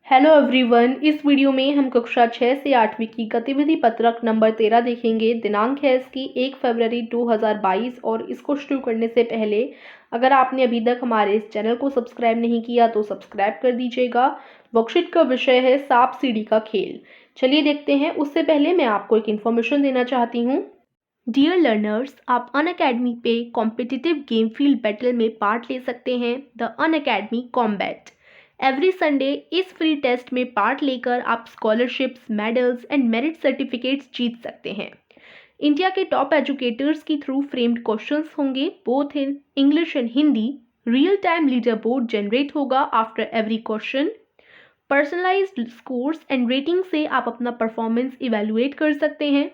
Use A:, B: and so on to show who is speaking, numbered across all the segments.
A: Hello everyone. इस video में हम कक्षा 6 से 8वीं की गतिविधि पत्रक नंबर 13 देखेंगे। दिनांक है इसकी 1 फरवरी 2022 और इसको शुरू करने से पहले अगर आपने अभी तक हमारे इस चैनल को सब्सक्राइब नहीं किया तो सब्सक्राइब कर दीजिएगा। वर्कशीट का विषय है सांप सीढ़ी का खेल। चलिए देखते हैं। उससे पहले मैं आपको एक इन्फॉर्मेशन देना चाहती हूँ। डियर लर्नर्स, आप अनअकैडमी पे कॉम्पिटिटिव गेम फील्ड बैटल में पार्ट ले सकते हैं, the Unacademy combat. Every Sunday इस फ्री टेस्ट में पार्ट लेकर आप scholarships, medals and merit certificates जीत सकते हैं। इंडिया के टॉप एजुकेटर्स की थ्रू फ्रेम्ड क्वेश्चंस होंगे both in English and Hindi. Real time leader board generate होगा after every question. Personalised scores and rating से आप अपना परफॉर्मेंस इवेलुएट कर सकते हैं।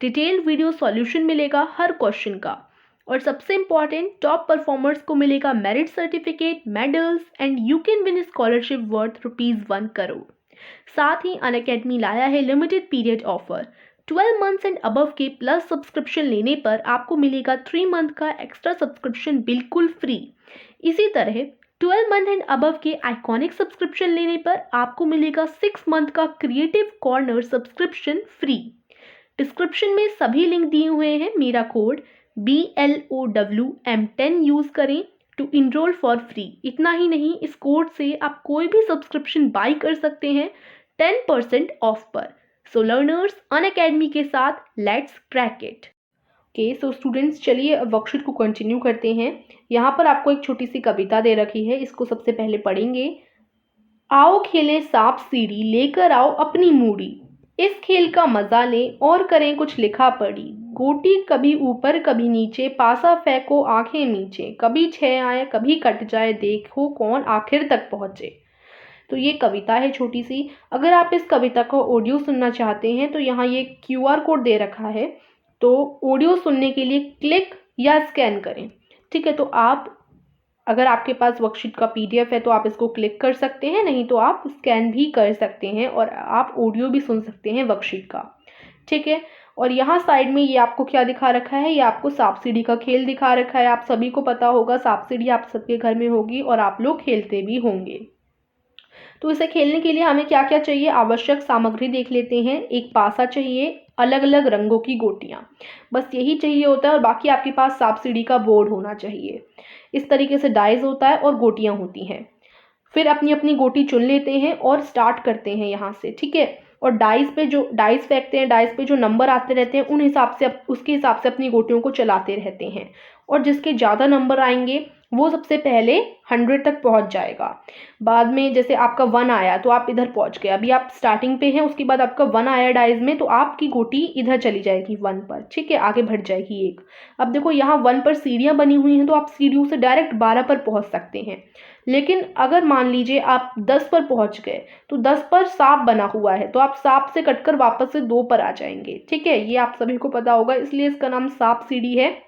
A: डिटेल्ड वीडियो सॉल्यूशन मिलेगा हर क्वेश्चन का और सबसे इंपॉर्टेंट, टॉप परफॉर्मर्स को मिलेगा merit certificate, medals and you can win scholarship worth ₹1 crore. साथ ही अनअकैडमी लाया है limited period offer. 12 months and above के प्लस सब्सक्रिप्शन लेने पर आपको मिलेगा 3 मंथ का एक्स्ट्रा सब्सक्रिप्शन बिल्कुल फ्री। इसी तरह 12 मंथ एंड अबव के आइकॉनिक सब्सक्रिप्शन लेने पर आपको मिलेगा 6 मंथ का creative corner subscription free. Description में सभी लिंक दिए हुए हैं। मेरा कोड BLOWM10 यूज़ करें टू इनरोल फॉर फ्री। इतना ही नहीं, इस कोड से आप कोई भी सब्सक्रिप्शन बाई कर सकते हैं 10% ऑफ पर। सो लर्नर्स, अनअकैडमी के साथ let's crack it. Okay, so students, चलिए वर्कशीट को कंटिन्यू करते हैं। यहाँ पर आपको एक छोटी सी कविता दे रखी है, इसको सबसे पहले पढ़ेंगे। आओ खेलें सांप सीढ़ी, लेकर आओ अपनी मूड़ी, इस खेल का मजा लें और करें कुछ लिखा पढ़ी। गोटी कभी ऊपर कभी नीचे, पासा फेंको आंखें नीचे, कभी 6 आए कभी कट जाए, देखो कौन आखिर तक पहुंचे। तो ये कविता है छोटी सी। अगर आप इस कविता को ऑडियो सुनना चाहते हैं तो यहाँ ये QR कोड दे रखा है, तो ऑडियो सुनने के लिए क्लिक या स्कैन करें। ठीक है, तो आप अगर आपके पास वर्कशीट का PDF है तो आप इसको क्लिक कर सकते हैं, नहीं तो आप स्कैन भी कर सकते हैं और आप ऑडियो भी सुन सकते हैं वर्कशीट का। ठीक है, और यहाँ साइड में ये आपको क्या दिखा रखा है, ये आपको सांप सीढ़ी का खेल दिखा रखा है। आप सभी को पता होगा सांप सीढ़ी आप सबके घर में होगी और आप लोग खेलते भी होंगे। तो इसे खेलने के लिए हमें क्या क्या चाहिए, आवश्यक सामग्री देख लेते हैं। एक पासा चाहिए, अलग अलग रंगों की गोटियां, बस यही चाहिए होता है। और बाकी आपके पास सांप सीढ़ी का बोर्ड होना चाहिए। इस तरीके से डाइस होता है और गोटियां होती हैं। फिर अपनी अपनी गोटी चुन लेते हैं और स्टार्ट करते हैं यहाँ से। ठीक है, और डाइस पे जो डाइस फेंकते हैं, डाइस पे जो नंबर आते रहते हैं उन हिसाब से उसके हिसाब से अपनी गोटियों को चलाते रहते हैं। और जिसके ज़्यादा नंबर आएंगे वो सबसे पहले 100 तक पहुंच जाएगा। बाद में जैसे आपका 1 आया तो आप इधर पहुंच गए, अभी आप स्टार्टिंग पे हैं, उसके बाद आपका 1 आया डाइस में तो आपकी गोटी इधर चली जाएगी 1 पर। ठीक है, आगे बढ़ जाएगी एक। अब देखो यहाँ 1 पर सीढ़ियाँ बनी हुई हैं तो आप सीढ़ियों से डायरेक्ट 12 पर पहुँच सकते हैं। लेकिन अगर मान लीजिए आप 10 पर पहुंच गए तो 10 पर सांप बना हुआ है तो आप सांप से कटकर वापस से 2 पर आ जाएंगे। ठीक है, ये आप सभी को पता होगा, इसलिए इसका नाम सांप सीढ़ी है।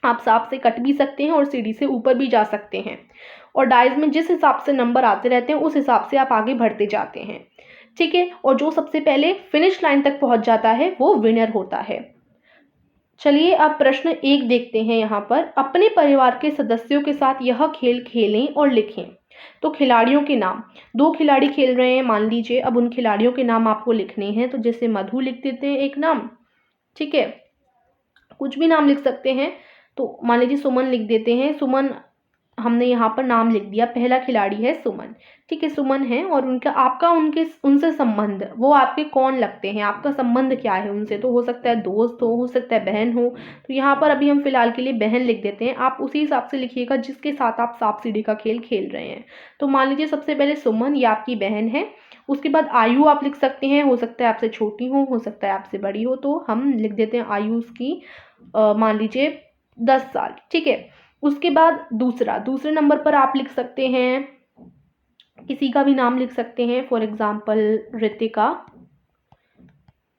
A: आप सांप से कट भी सकते हैं और सीढ़ी से ऊपर भी जा सकते हैं। और डाइस में जिस हिसाब से नंबर आते रहते हैं उस हिसाब से आप आगे बढ़ते जाते हैं। ठीक है, और जो सबसे पहले फिनिश लाइन तक पहुंच जाता है वो विनर होता है। चलिए अब प्रश्न 1 देखते हैं। यहाँ पर अपने परिवार के सदस्यों के साथ यह खेल खेलें और लिखें। तो खिलाड़ियों के नाम, 2 खिलाड़ी खेल रहे हैं मान लीजिए। अब उन खिलाड़ियों के नाम आपको लिखने हैं, तो जैसे मधु लिख देते हैं एक नाम। ठीक है, कुछ भी नाम लिख सकते हैं। तो मान लीजिए सुमन लिख देते हैं। सुमन हमने यहाँ पर नाम लिख दिया, पहला खिलाड़ी है सुमन। ठीक है, सुमन है और उनका आपका उनसे संबंध, वो आपके कौन लगते हैं, आपका संबंध क्या है उनसे। तो हो सकता है दोस्त हो सकता है बहन हो। तो यहाँ पर अभी हम फिलहाल के लिए बहन लिख देते हैं। आप उसी हिसाब से लिखिएगा जिसके साथ आप सांप सीढ़ी का खेल खेल रहे हैं। तो मान लीजिए सबसे पहले सुमन, ये आपकी बहन है। उसके बाद आयु आप लिख सकते हैं, हो सकता है आपसे छोटी हो सकता है आपसे बड़ी हो। तो हम लिख देते हैं आयु उसकी मान लीजिए 10 साल। ठीक है, उसके बाद दूसरे नंबर पर आप लिख सकते हैं, किसी का भी नाम लिख सकते हैं, फॉर एग्जाम्पल ऋतिका।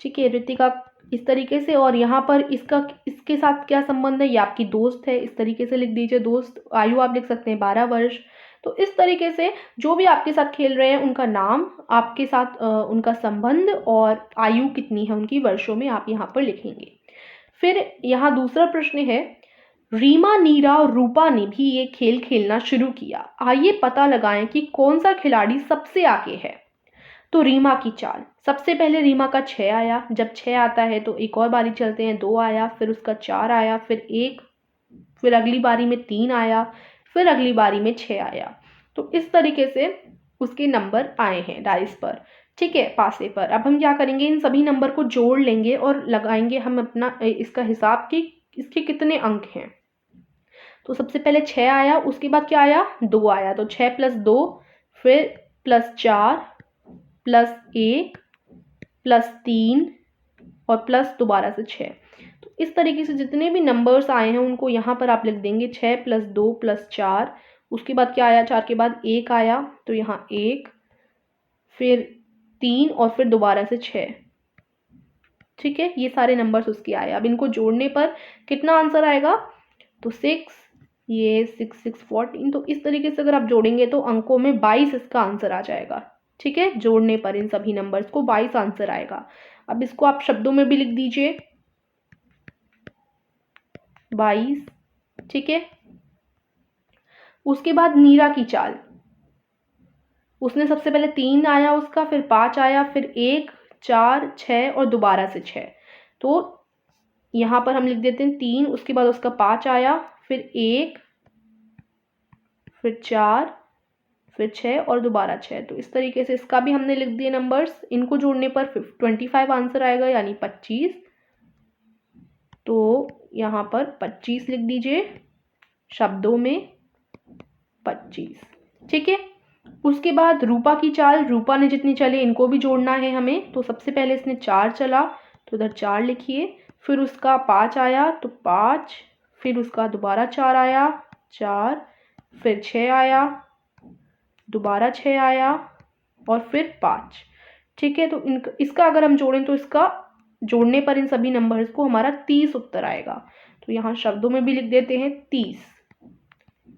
A: ठीक है, ऋतिका इस तरीके से। और यहाँ पर इसके साथ क्या संबंध है, ये आपकी दोस्त है, इस तरीके से लिख दीजिए दोस्त। आयु आप लिख सकते हैं 12 वर्ष। तो इस तरीके से जो भी आपके साथ खेल रहे हैं उनका नाम, आपके साथ उनका संबंध और आयु कितनी है उनकी वर्षों में, आप यहाँ पर लिखेंगे। फिर यहाँ दूसरा प्रश्न है, रीमा, नीरा और रूपा ने भी ये खेल खेलना शुरू किया। आइए पता लगाएं कि कौन सा खिलाड़ी सबसे आगे है। तो रीमा की चाल, सबसे पहले रीमा का 6 आया। जब 6 आता है तो एक और बारी चलते हैं, 2 आया, फिर उसका 4 आया, फिर 1, फिर अगली बारी में 3 आया, फिर अगली बारी में 6 आया। तो इस तरीके से उसके नंबर आए हैं डाइस पर, ठीक है, पासे पर। अब हम क्या करेंगे, इन सभी नंबर को जोड़ लेंगे और लगाएंगे हम अपना इसका हिसाब कि इसके कितने अंक हैं। तो सबसे पहले 6 आया, उसके बाद क्या आया, 2 आया। तो 6 + 2, फिर +4 +1 +3 और प्लस दोबारा से 6। तो इस तरीके से जितने भी नंबर्स आए हैं उनको यहाँ पर आप लिख देंगे। 6 + 2 + 4, उसके बाद क्या आया, 4 के बाद 1 आया, तो यहाँ 1, फिर 3 और फिर दोबारा से 6, ठीक है। ये सारे नंबर्स उसके आए। अब इनको जोड़ने पर कितना आंसर आएगा, तो 6, ये 6 6 14। तो इस तरीके से अगर आप जोड़ेंगे तो अंकों में 22 इसका आंसर आ जाएगा, ठीक है। जोड़ने पर इन सभी नंबर्स को 22 आंसर आएगा। अब इसको आप शब्दों में भी लिख दीजिए, 22, ठीक है। उसके बाद नीरा की चाल, उसने सबसे पहले 3 आया उसका, फिर 5 आया, फिर 1, 4, 6 और दोबारा से 6। तो यहाँ पर हम लिख देते हैं 3, उसके बाद उसका 5 आया, फिर 1, फिर 4, फिर 6 और दोबारा 6। तो इस तरीके से इसका भी हमने लिख दिए नंबर्स। इनको जोड़ने पर 25 आंसर आएगा, यानी 25। तो यहाँ पर 25 लिख दीजिए, शब्दों में 25, ठीक है। उसके बाद रूपा की चाल, रूपा ने जितनी चले इनको भी जोड़ना है हमें। तो सबसे पहले इसने 4 चला, तो इधर 4 लिखिए, फिर उसका 5 आया तो 5, फिर उसका दोबारा 4 आया, 4, फिर 6 आया, दोबारा 6 आया और फिर 5, ठीक है। तो इसका अगर हम जोड़ें तो इसका जोड़ने पर इन सभी नंबर्स को हमारा 30 उत्तर आएगा। तो यहाँ शब्दों में भी लिख देते हैं 30,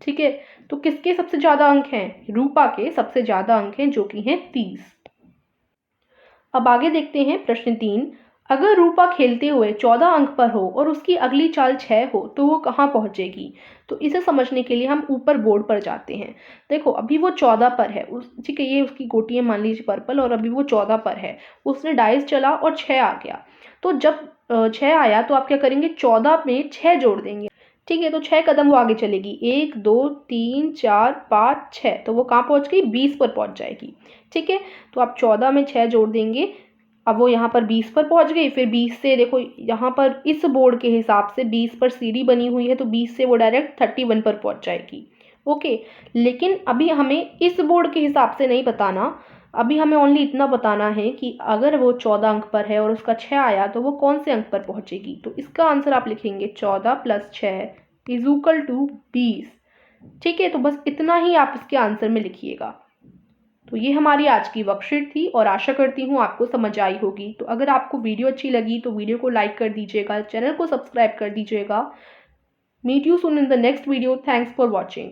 A: ठीक है। तो किसके सबसे ज़्यादा अंक हैं, रूपा के सबसे ज़्यादा अंक हैं, जो कि हैं 30। अब आगे देखते हैं प्रश्न 3। अगर रूपा खेलते हुए 14 अंक पर हो और उसकी अगली चाल 6 हो तो वो कहाँ पहुँचेगी। तो इसे समझने के लिए हम ऊपर बोर्ड पर जाते हैं। देखो अभी वो 14 पर है, ठीक है, ये उसकी गोटियाँ मान लीजिए पर्पल, और अभी वो 14 पर है। उसने डाइस चला और 6 आ गया। तो जब 6 आया तो आप क्या करेंगे, 14 में 6 जोड़ देंगे, ठीक है। तो 6 कदम वो आगे चलेगी, 1 2 3 4 5 6, तो वो कहाँ पहुँच गई, 20 पर पहुँच जाएगी, ठीक है। तो आप 14 में 6 जोड़ देंगे, अब वो यहाँ पर 20 पर पहुँच गई। फिर 20 से देखो यहाँ पर इस बोर्ड के हिसाब से 20 पर सीढ़ी बनी हुई है, तो 20 से वो डायरेक्ट 31 पर पहुँच जाएगी, ओके। लेकिन अभी हमें इस बोर्ड के हिसाब से नहीं बताना, अभी हमें ओनली इतना बताना है कि अगर वो 14 अंक पर है और उसका 6 आया तो वो कौन से अंक पर पहुँचेगी। तो इसका आंसर आप लिखेंगे 14 + 6 = 20, ठीक है। तो बस इतना ही आप इसके आंसर में लिखिएगा। तो ये हमारी आज की वर्कशीट थी और आशा करती हूँ आपको समझ आई होगी। तो अगर आपको वीडियो अच्छी लगी तो वीडियो को लाइक कर दीजिएगा, चैनल को सब्सक्राइब कर दीजिएगा। Meet you soon in the next video. Thanks for watching.